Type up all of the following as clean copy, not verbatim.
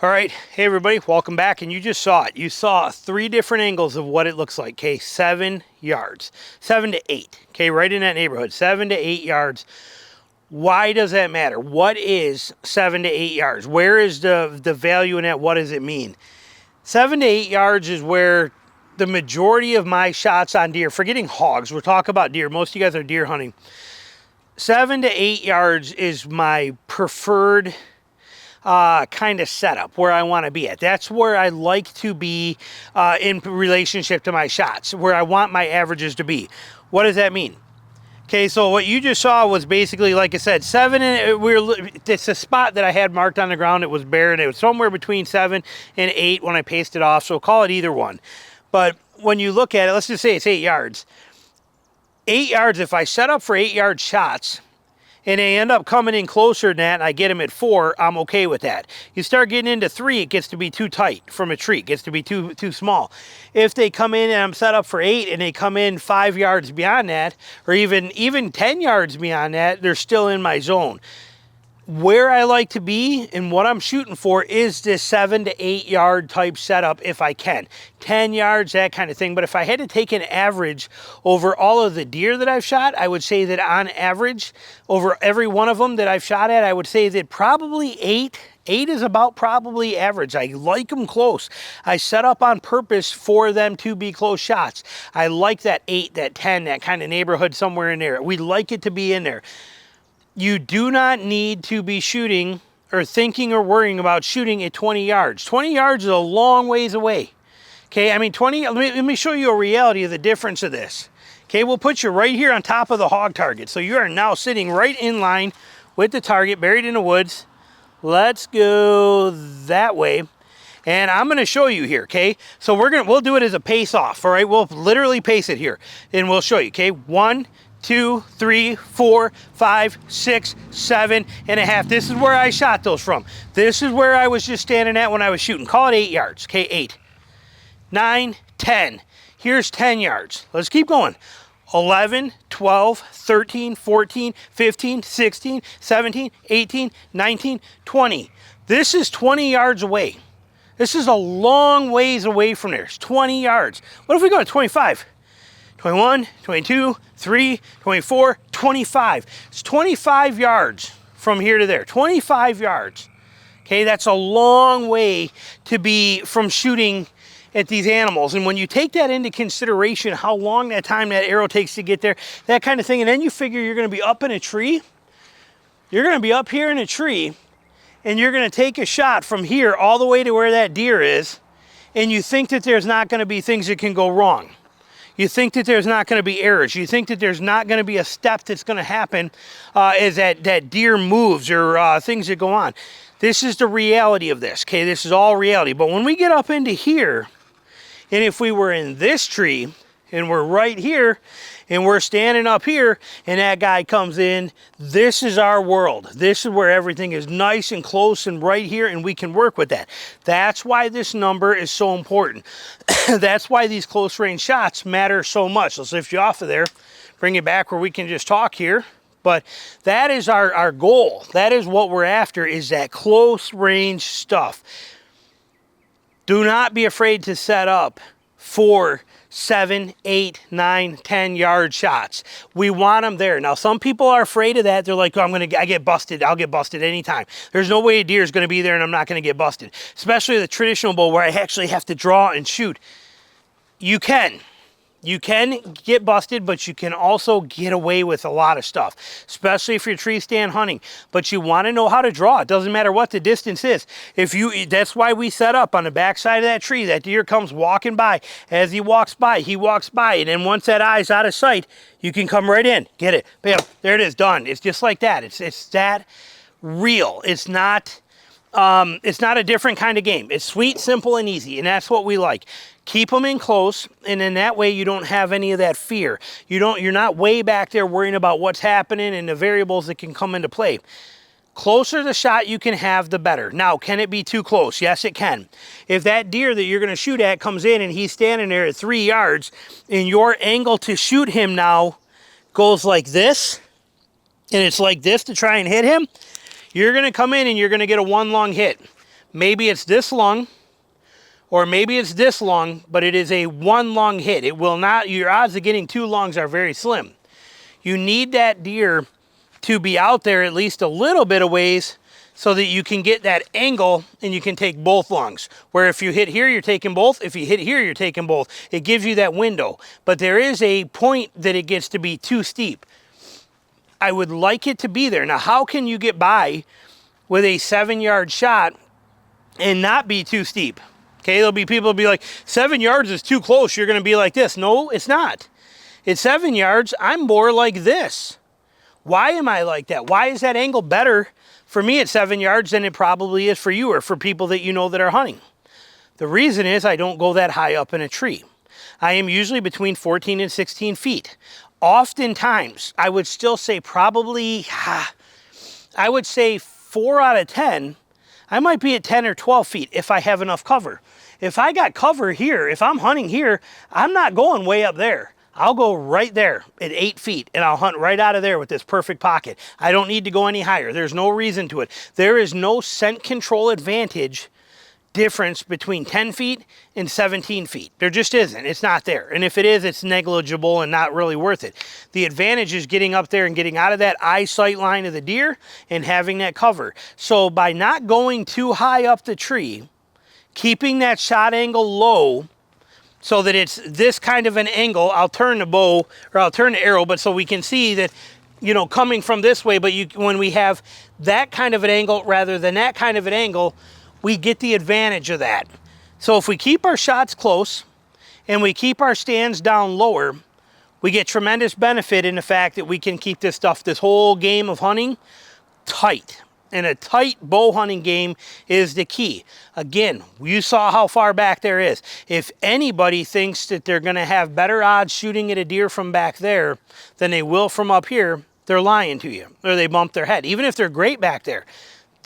All right, hey everybody, welcome back. And you just saw it. You saw 3 different angles of what it looks like. Okay, 7 yards, 7 to 8. Okay, right in that neighborhood, 7 to 8 yards. Why does that matter? What is 7 to 8 yards? Where is the value in that? What does it mean? 7 to 8 yards is where the majority of my shots on deer, forgetting hogs, we're talking about deer. Most of you guys are deer hunting. 7 to 8 yards is my preferred kind of setup where I want to be at. That's where I like to be in relationship to my shots, where I want my averages to be. What does that mean? Okay, so what you just saw was basically, like I said, 7 and it's a spot that I had marked on the ground. It was bare and it was somewhere between 7 and 8 when I paced it off. So call it either one. But when you look at it, let's just say it's 8 yards. 8 yards, if I set up for 8-yard shots, and they end up coming in closer than that, and I get them at 4, I'm okay with that. You start getting into 3, it gets to be too tight from a tree. It gets to be too small. If they come in and I'm set up for 8, and they come in 5 yards beyond that, or even 10 yards beyond that, they're still in my zone. Where I like to be and what I'm shooting for is this 7 to 8 yard type setup if I can. 10 yards, that kind of thing. But if I had to take an average over all of the deer that I've shot, I would say that on average, over every one of them that I've shot at, I would say that probably 8 is about probably average. I like them close. I set up on purpose for them to be close shots. I like that 8, that 10, that kind of neighborhood somewhere in there. We like it to be in there. You do not need to be shooting or thinking or worrying about shooting at 20 yards. 20 yards is a long ways away. Okay, I mean 20, let me show you a reality of the difference of this. Okay, we'll put you right here on top of the hog target. So you are now sitting right in line with the target, buried in the woods. Let's go that way. And I'm gonna show you here, okay? So we'll do it as a pace off, all right? We'll literally pace it here and we'll show you, okay? 1, 2, 3, 4, 5, 6, 7.5. This is where I shot those from. This is where I was just standing at when I was shooting. Call it 8 yards, okay, 8. 9, 10. Here's 10 yards. Let's keep going. 11, 12, 13, 14, 15, 16, 17, 18, 19, 20. This is 20 yards away. This is a long ways away from there. It's 20 yards. What if we go to 25? 21, 22, 3, 24, 25. It's 25 yards from here to there. 25 yards. Okay, that's a long way to be from shooting at these animals. And when you take that into consideration, how long that time that arrow takes to get there, that kind of thing, and then you figure you're going to be up in a tree. You're going to be up here in a tree, and you're going to take a shot from here all the way to where that deer is, and you think that there's not going to be things that can go wrong. You think that there's not going to be errors. You think that there's not going to be a step that's going to happen as that deer moves or things that go on. This is the reality of this, okay? This is all reality. But when we get up into here, and if we were in this tree, and we're right here, and we're standing up here, and that guy comes in, this is our world. This is where everything is nice and close and right here, and we can work with that. That's why this number is so important. That's why these close range shots matter so much. Let's lift you off of there, bring you back where we can just talk here. But that is our goal. That is what we're after, is that close range stuff. Do not be afraid to set up for 7, 8, 9, 10 yard shots. We want them there. Now, some people are afraid of that. They're like, oh, I get busted. I'll get busted anytime. There's no way a deer is going to be there and I'm not going to get busted. Especially the traditional bow where I actually have to draw and shoot. You can. You can get busted, but you can also get away with a lot of stuff, especially if you're tree stand hunting. But you want to know how to draw. It doesn't matter what the distance is. That's why we set up on the back side of that tree. That deer comes walking by. As he walks by, and then once that eye's out of sight, you can come right in, get it, bam, there it is, done. It's just like that. It's that real. It's not a different kind of game. It's sweet, simple, and easy, and that's what we like. Keep them in close, and in that way you don't have any of that fear. You're not way back there worrying about what's happening and the variables that can come into play. Closer the shot you can have, the better. Now, can it be too close? Yes, it can. If that deer that you're going to shoot at comes in and he's standing there at 3 yards, and your angle to shoot him now goes like this, and it's like this to try and hit him, you're going to come in and you're going to get a one long hit. Maybe it's this long, or maybe it's this long, but it is a one long hit. It will not, your odds of getting two longs are very slim. You need that deer to be out there at least a little bit of ways so that you can get that angle and you can take both longs. Where if you hit here, you're taking both. If you hit here, you're taking both. It gives you that window. But there is a point that it gets to be too steep. I would like it to be there. Now, how can you get by with a 7-yard shot and not be too steep? Okay, there'll be people who'll be like, 7 yards is too close. You're going to be like this. No, it's not. At 7 yards, I'm more like this. Why am I like that? Why is that angle better for me at 7 yards than it probably is for you or for people that you know that are hunting? The reason is I don't go that high up in a tree. I am usually between 14 and 16 feet. Oftentimes, I would still say probably, I would say 4 out of 10, I might be at 10 or 12 feet if I have enough cover. If I got cover here, if I'm hunting here, I'm not going way up there. I'll go right there at 8 feet and I'll hunt right out of there with this perfect pocket. I don't need to go any higher. There's no reason to it. There is no scent control advantage difference between 10 feet and 17 feet. There just isn't. It's not there. And if it is, it's negligible and not really worth it. The advantage is getting up there and getting out of that eyesight line of the deer and having that cover. So by not going too high up the tree, keeping that shot angle low so that it's this kind of an angle, I'll turn the bow or I'll turn the arrow, but so we can see that, you know, coming from this way, but when we have that kind of an angle rather than that kind of an angle, we get the advantage of that. So if we keep our shots close and we keep our stands down lower, we get tremendous benefit in the fact that we can keep this stuff, this whole game of hunting, tight. And a tight bow hunting game is the key. Again, you saw how far back there is. If anybody thinks that they're gonna have better odds shooting at a deer from back there than they will from up here, they're lying to you, or they bump their head, even if they're great back there.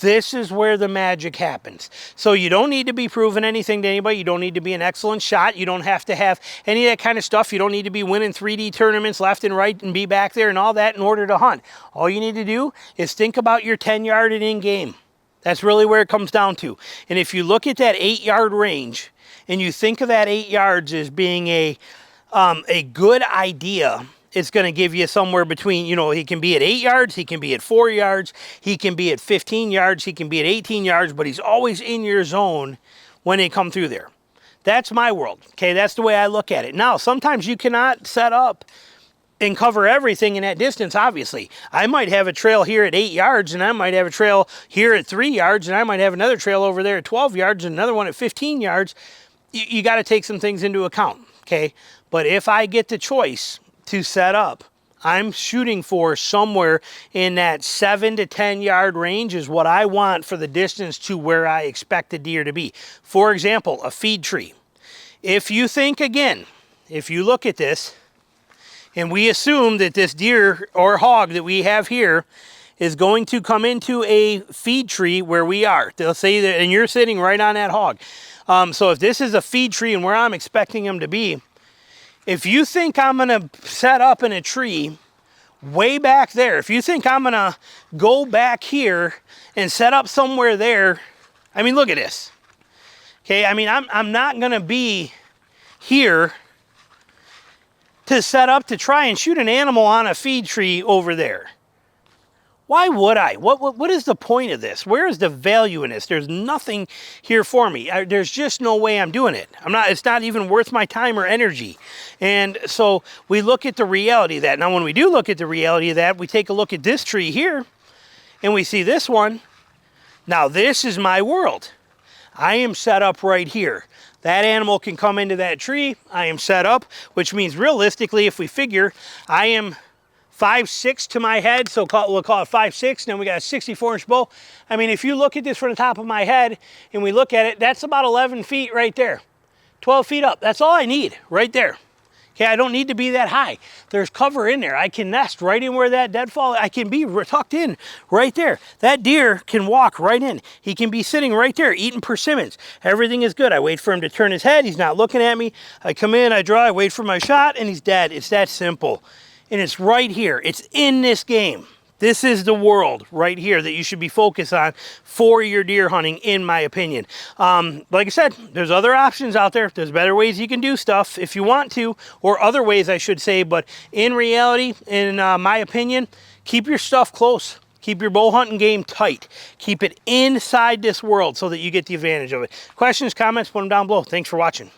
This is where the magic happens. So you don't need to be proving anything to anybody. You don't need to be an excellent shot. You don't have to have any of that kind of stuff. You don't need to be winning 3D tournaments left and right and be back there and all that in order to hunt. All you need to do is think about your 10-yard and in game. That's really where it comes down to. And if you look at that 8-yard range and you think of that 8 yards as being a good idea, it's going to give you somewhere between, you know, he can be at 8 yards, he can be at 4 yards, he can be at 15 yards, he can be at 18 yards, but he's always in your zone when they come through there. That's my world, okay? That's the way I look at it. Now, sometimes you cannot set up and cover everything in that distance, obviously. I might have a trail here at 8 yards, and I might have a trail here at 3 yards, and I might have another trail over there at 12 yards, and another one at 15 yards. You got to take some things into account, okay? But if I get the choice to set up, I'm shooting for somewhere in that 7 to 10 yard range is what I want for the distance to where I expect the deer to be. For example, a feed tree. If you think, again, if you look at this and we assume that this deer or hog that we have here is going to come into a feed tree where we are. They'll say that, and you're sitting right on that hog. So if this is a feed tree and where I'm expecting him to be, if you think I'm going to set up in a tree way back there, if you think I'm going to go back here and set up somewhere there, I mean, look at this. Okay, I mean, I'm not going to be here to set up to try and shoot an animal on a feed tree over there. Why would I? What is the point of this? Where is the value in this? There's nothing here for me. There's just no way I'm doing it. It's not even worth my time or energy. And so we look at the reality of that. Now, when we do look at the reality of that, we take a look at this tree here and we see this one. Now, this is my world. I am set up right here. That animal can come into that tree. I am set up, which means realistically, if we figure I am 5'6" to my head, so we'll call it 5'6", then we got a 64-inch bow. I mean, if you look at this from the top of my head and we look at it, that's about 11 feet right there. 12 feet up, that's all I need right there. Okay, I don't need to be that high. There's cover in there. I can nest right in where that deadfall, I can be tucked in right there. That deer can walk right in. He can be sitting right there eating persimmons. Everything is good. I wait for him to turn his head. He's not looking at me. I come in, I draw, I wait for my shot, and he's dead. It's that simple. And it's right here. It's in this game. This is the world right here that you should be focused on for your deer hunting, in my opinion. Like I said, there's other options out there. There's better ways you can do stuff if you want to, or other ways I should say, but in reality, in my opinion, keep your stuff close. Keep your bow hunting game tight. Keep it inside this world so that you get the advantage of it. Questions, comments, put them down below. Thanks for watching.